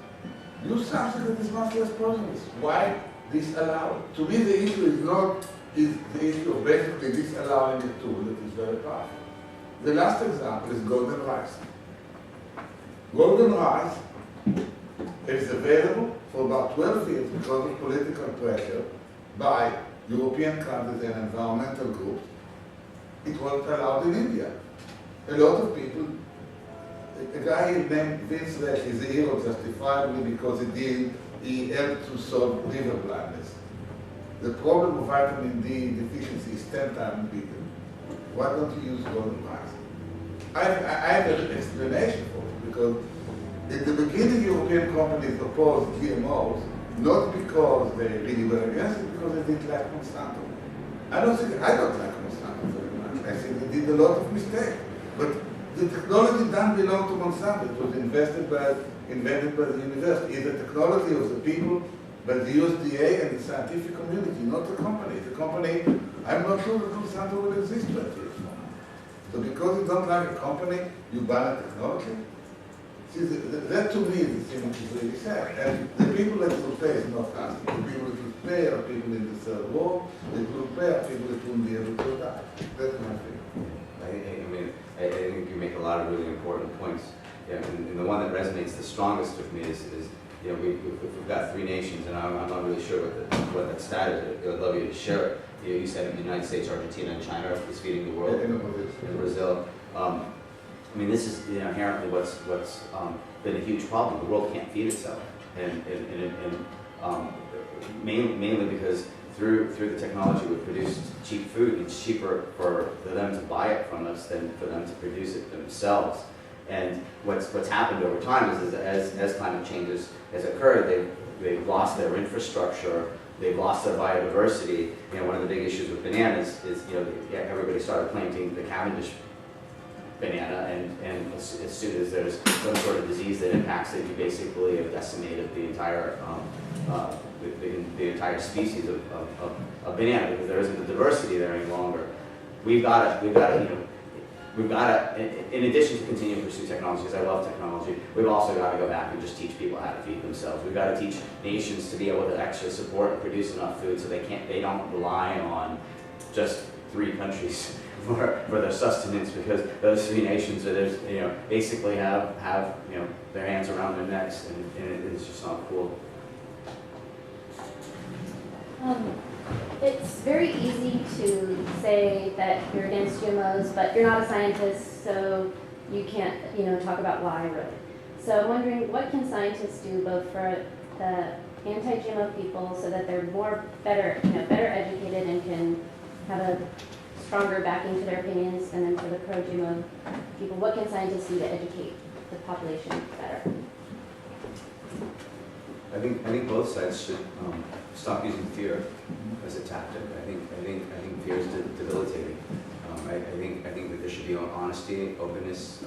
Use something that is much less poisonous. Why disallow it? To me, the issue is the issue of basically disallowing a tool that is very powerful. The last example is golden rice. Golden rice is available for about 12 years because of political pressure by European countries and environmental groups. It wasn't allowed in India. A lot of people, a guy named Vince Resch is a hero justifiably because he helped to solve liver blindness. The problem of vitamin D deficiency is 10 times bigger. Why don't you use golden rice? I have an explanation for it because in the beginning European companies opposed GMOs not because they really were against it, because they didn't like Monsanto. I don't like Monsanto very much. I think they did a lot of mistakes. But the technology doesn't belong to Monsanto. It was invented by the university. It's the technology of the people, by the USDA and the scientific community, not the company. The company, I'm not sure that Monsanto will exist 20 years from now. So because you don't like a company, you ban a technology? See, that to me is the thing which is really sad. And the people that will pay is not us. The people that will pay are people in the third world. The people who pay are people that won't be able to adapt. That's my thing. I think you make a lot of really important points. Yeah, and the one that resonates the strongest with me is you know, we've got 3 nations, and I'm not really sure what that stat is. I'd love you to share it. You said the United States, Argentina, and China is feeding the world, and Brazil. I mean, this is inherently what's been a huge problem. The world can't feed itself, and mainly because through the technology we produce cheap food. It's cheaper for them to buy it from us than for them to produce it themselves. And what's happened over time is as climate changes has occurred, they've lost their infrastructure, they've lost their biodiversity. You know, one of the big issues with bananas is everybody started planting the Cavendish banana, and as soon as there's some sort of disease that impacts it, you basically have decimated the entire the entire species of banana, because there isn't the diversity there any longer. We've got to, in addition to continue to pursue technology, because I love technology, we've also got to go back and just teach people how to feed themselves. We've got to teach nations to be able to actually support and produce enough food so they don't rely on just 3 countries for their sustenance, because those 3 nations that basically have their hands around their necks, and it's just not cool. It's very easy to say that you're against GMOs, but you're not a scientist, so you can't, talk about why, really. So I'm wondering, what can scientists do both for the anti-GMO people so that they're better educated and can have a stronger backing to their opinions, and then for the pro-GMO people, what can scientists do to educate the population better? I think both sides should stop using fear as a tactic. I think fear is debilitating. I think that there should be honesty, openness,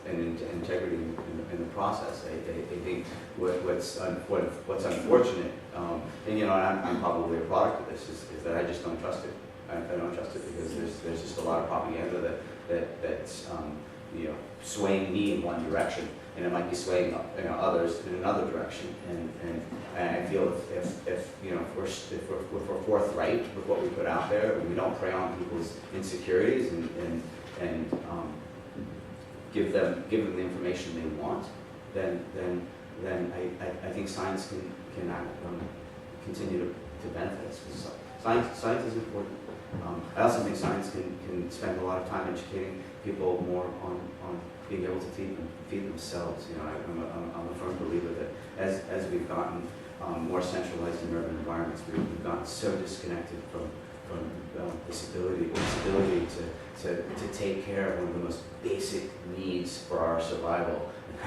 and integrity in the process. I think what's unfortunate, and I'm probably a product of this, is that I just don't trust it. I don't trust it because there's just a lot of propaganda that's swaying me in one direction, and it might be swaying others in another direction. And I feel if we're forthright with what we put out there, and we don't prey on people's insecurities and give them the information they want, then I think science can continue to benefit us. Science is important. I also think science can spend a lot of time educating people more on being able to feed themselves. I'm a firm believer that as we've gotten more centralized in urban environments, we've gotten so disconnected from this ability to take care of one of the most basic needs for our survival, and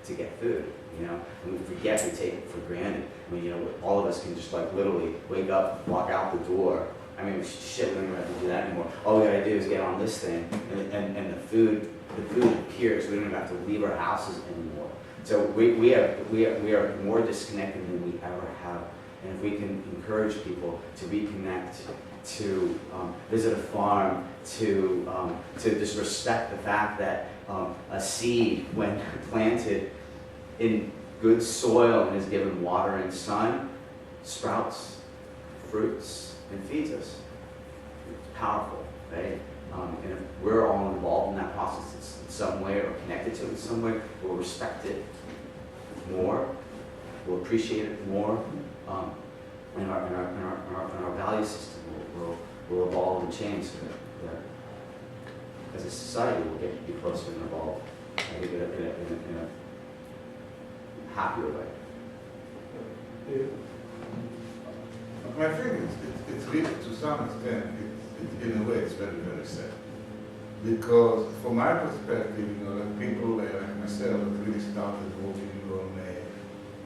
to get food, you know, and we forget, we take it for granted. I mean, you know, all of us can just like literally wake up, walk out the door. I mean, shit, we don't even have to do that anymore. All we gotta do is get on this thing, and the food appears. We don't even have to leave our houses anymore. So we are more disconnected than we ever have. And if we can encourage people to reconnect, to visit a farm, to just respect the fact that a seed, when planted in good soil and is given water and sun, sprouts, fruits, and feeds us. It's powerful, right? And if we're all involved in that process in some way or connected to it in some way, we'll respect it more, we'll appreciate it more, and our value system will evolve and change so that as a society we'll get to be closer and evolve in a happier way. I think it's really, to some extent, in a way, it's very, very sad. Because from my perspective, you know, like people like myself have really started working on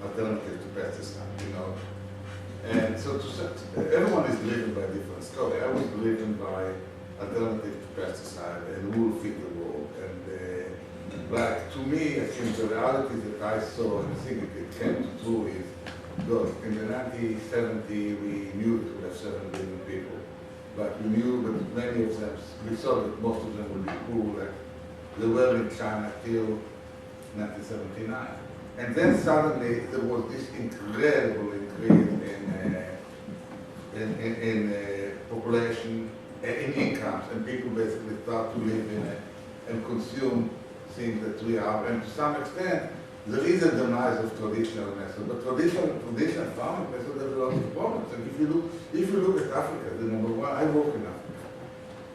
alternative to pesticide, you know. And so everyone is driven by different story. I was driven by alternative to pesticide and who will fit the world. And like to me, I think the reality that I saw, and I think it came to true, is because in the 1970s we knew we would have 7 billion people. But we knew that many of them, we saw that most of them would be poor, like they were in China till 1979. And then suddenly there was this incredible increase in population, in incomes, and people basically start to live in it and consume things that we are. And to some extent, there is a demise of traditional methods, but traditional farming methods have a lot of problems. And if you look at Africa, the number one, I work in Africa.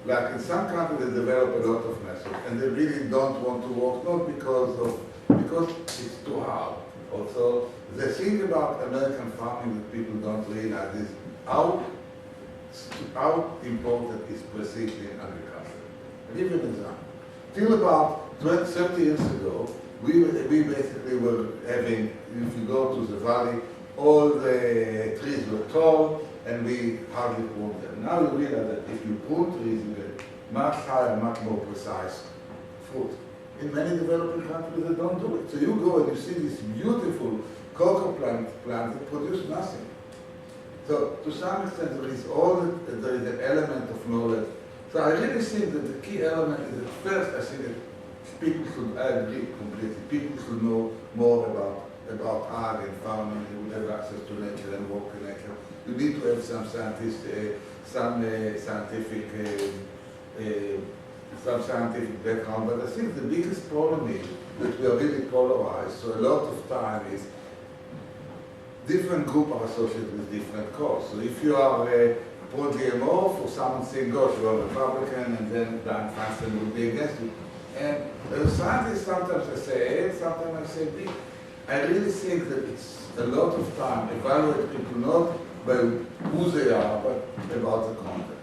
Like in some countries, they develop a lot of methods, and they really don't want to work, not because it's too hard. Also, the thing about American farming that people don't realize is how important is precision in agriculture. I'll give you an example. Till about 30 years ago, we basically were having, if you go to the valley, all the trees were tall and we hardly pruned them. Now you realize that if you prune trees, you get much higher, much more precise fruit. In many developing countries, they don't do it. So you go and you see this beautiful cocoa plant that produce nothing. So to some extent, there is an element of knowledge. So I really think that the key element is that first, I think that people should, I agree completely, people should know more about ag and farming. You would have access to nature and work in nature. You need to have some scientific background, but I think the biggest problem is that we are really polarized, so a lot of time is different groups are associated with different causes. So if you are pro-GMO, for someone saying, gosh, you are Republican, and then Dan Franson will be against you. And as scientists, sometimes I say A, sometimes I say B. I really think that it's a lot of time evaluate people not by who they are, but about the content.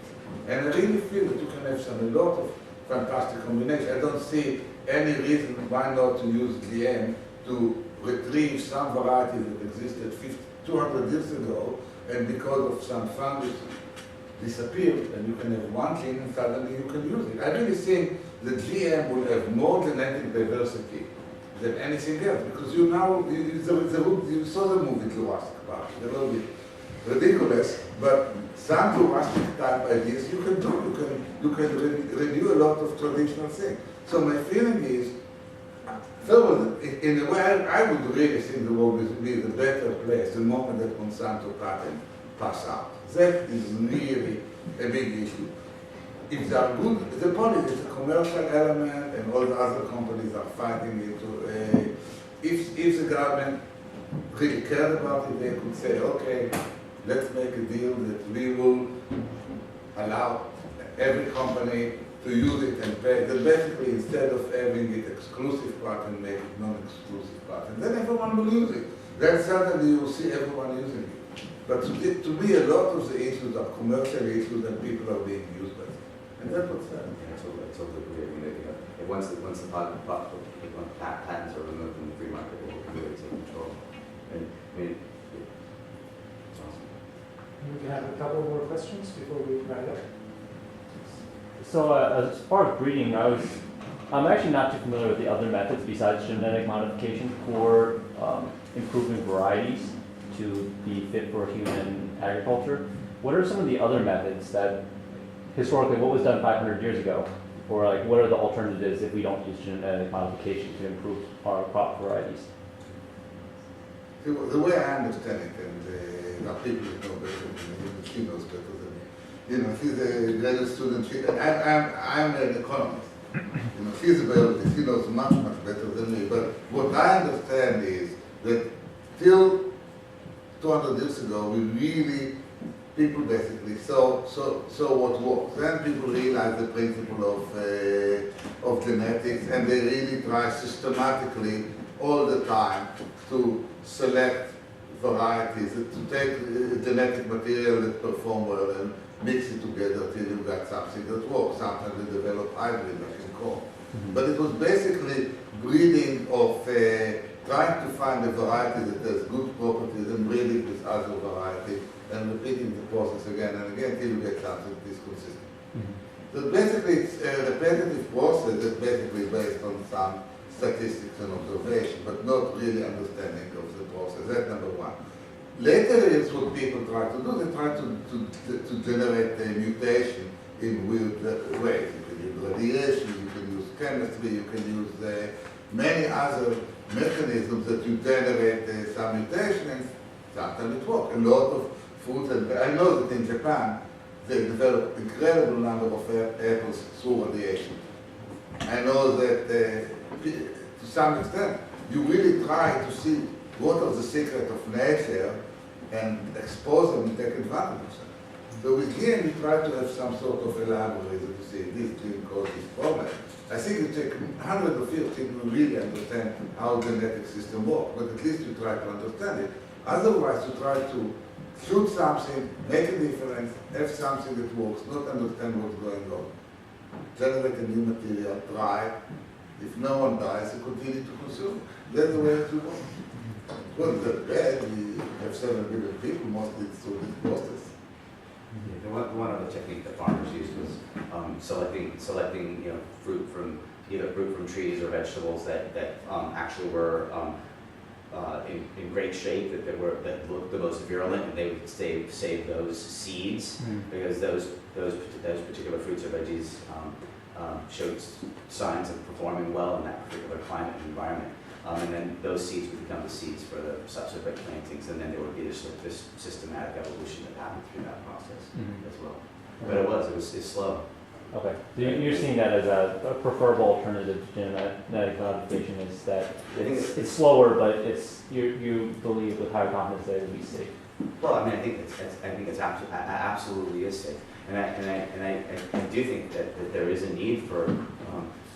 And I really feel that you can have a lot of fantastic combinations. I don't see any reason why not to use GM to retrieve some varieties that existed 200 years ago, and because of some fungus disappeared, and you can have one gene and suddenly you can use it. I really think the GM will have more genetic diversity than anything else, because you saw the movie Jurassic Park. They're a little bit ridiculous, but some Jurassic type ideas you can do. You can renew a lot of traditional things. So my feeling is, so in a way, I would really think the world would be the better place the moment that Monsanto patent pass out. That is really a big issue. If they are good, the point is a commercial element, and all the other companies are fighting it. If the government really cared about it, they could say, okay, let's make a deal that we will allow every company to use it and pay. That basically, instead of having it exclusive patent, make it non-exclusive patent. Then everyone will use it. Then suddenly you will see everyone using it. But to me, a lot of the issues are commercial issues and people are being used by them. And that's what's sad. Yeah, it's all good. I mean, once the patents are removed from the free market, it will really take control. And I mean, it's awesome. We can have a couple more questions before we wrap up. So as far as breeding, I'm actually not too familiar with the other methods besides genetic modification for improving varieties to be fit for human agriculture. What are some of the other methods that historically, what was done 500 years ago? Or like, what are the alternatives if we don't use genetic modification to improve our crop varieties? The way I understand it, and now people know better than me, he knows better than me. You know, he's a graduate student. I'm an economist. You know, he's a biologist. He knows much better than me. But what I understand is that till 200 years ago, people basically saw what works. Then people realized the principle of genetics, and they really try systematically all the time to select varieties, to take genetic material that perform well and mix it together till you got something that works. Sometimes they develop hybrid, like in corn. But it was basically breeding of trying to find a variety that has good properties and breeding with other varieties and repeating the process again and again till you get something that is consistent. So basically it's a repetitive process that's basically based on some statistics and observation, but not really understanding of the process. That's number one. Later is what people try to do. They try to generate a mutation in weird ways. You can use radiation, you can use chemistry, you can use many other mechanisms that you generate some mutation, and sometimes it works. A lot of foods, and I know that in Japan, they develop incredible number of apples through radiation. I know that to some extent, you really try to see what are the secrets of nature and expose them and take advantage of them. So with GM, we try to have some sort of elaborate to see this gene causes this problem. I think it takes hundreds of years to really understand how the genetic system works, but at least you try to understand it. Otherwise, you try to shoot something, make a difference, have something that works, not understand what's going on. Generate a new material, try it. If no one dies, you continue to consume. That's the way it works. Well, that's bad. We have 7 billion people, mostly through this process. The one other technique that farmers used was selecting fruit from trees or vegetables that actually were in great shape, that looked the most virulent, and they would save those seeds because those particular fruits or veggies showed signs of performing well in that particular climate and environment. And then those seeds would become the seeds for the subsequent plantings, and then there would be this systematic evolution that happened through that process as well. But it's slow. Okay, so you're seeing that as a preferable alternative to genetic modification, is that it's slower, but you believe with higher confidence that it will be safe. Well, I mean, I think it's absolutely is safe, and I do think that there is a need for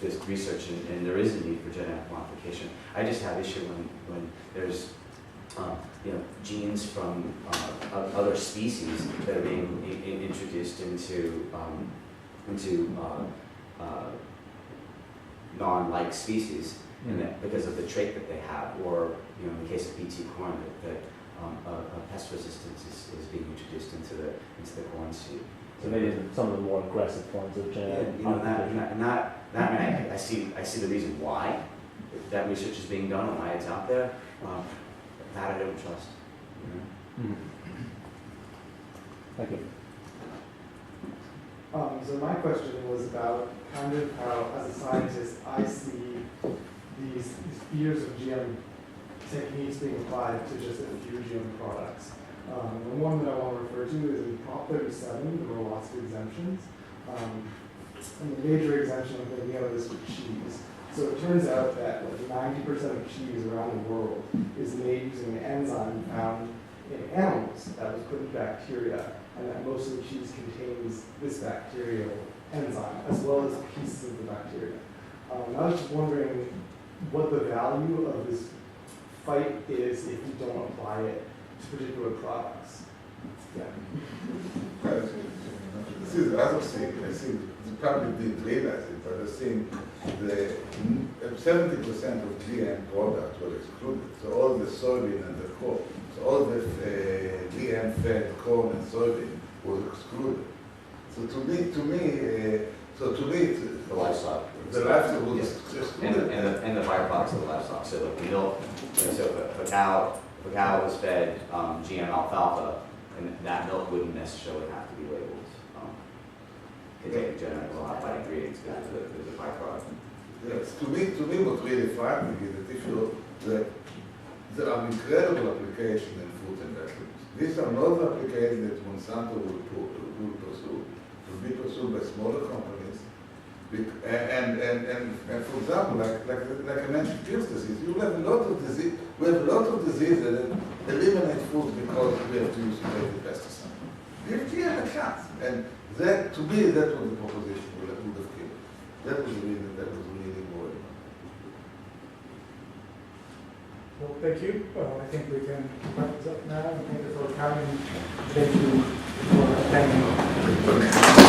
this research, and there is a need for genetic modification. I just have issue when there's genes from other species that are being introduced into non-like species, and that because of the trait that they have, or in the case of BT corn, that pest resistance is being introduced into the corn seed. So maybe some of the more aggressive forms of genetic modification. I see the reason why that research is being done and why it's out there. That I don't trust. Thank you. So my question was about kind of how, as a scientist, I see these years of GM techniques being applied to just a few GM products. The one that I want to refer to is in Prop 37, there were lots of exemptions. And the major exemption I'm thinking of is for cheese. So it turns out that like 90% of cheese around the world is made using an enzyme found in animals that was put in bacteria, and that most of the cheese contains this bacterial enzyme, as well as pieces of the bacteria. I was just wondering what the value of this fight is if you don't apply it to particular products. This is the other thing. I think you probably didn't realize it, but I think the 70% of GM products were excluded. So all the soybean and the corn, so all the GM fed corn and soybean was excluded. So to me, it's The livestock. the livestock was Yeah. excluded. And the byproducts of the livestock, so like milk, and so if a cow was fed GM alfalfa, and that milk wouldn't necessarily have to be labeled, containing genetically modified ingredients, because it's a byproduct. Yes, to me, what's really frightening is that if you, there are incredible applications in fruit and vegetables. These are not applications that Monsanto will pursue. It will be pursued by smaller companies. And for example, like I mentioned, field disease, you have a lot of disease. We have a lot of diseases that eliminate food because we have to use related pesticide. The FDA had a chance, and that, to me, that was the proposition would have killed. That was really worrying. Well, thank you. I think we can wrap this up now. And thank you for coming. Thank you for attending.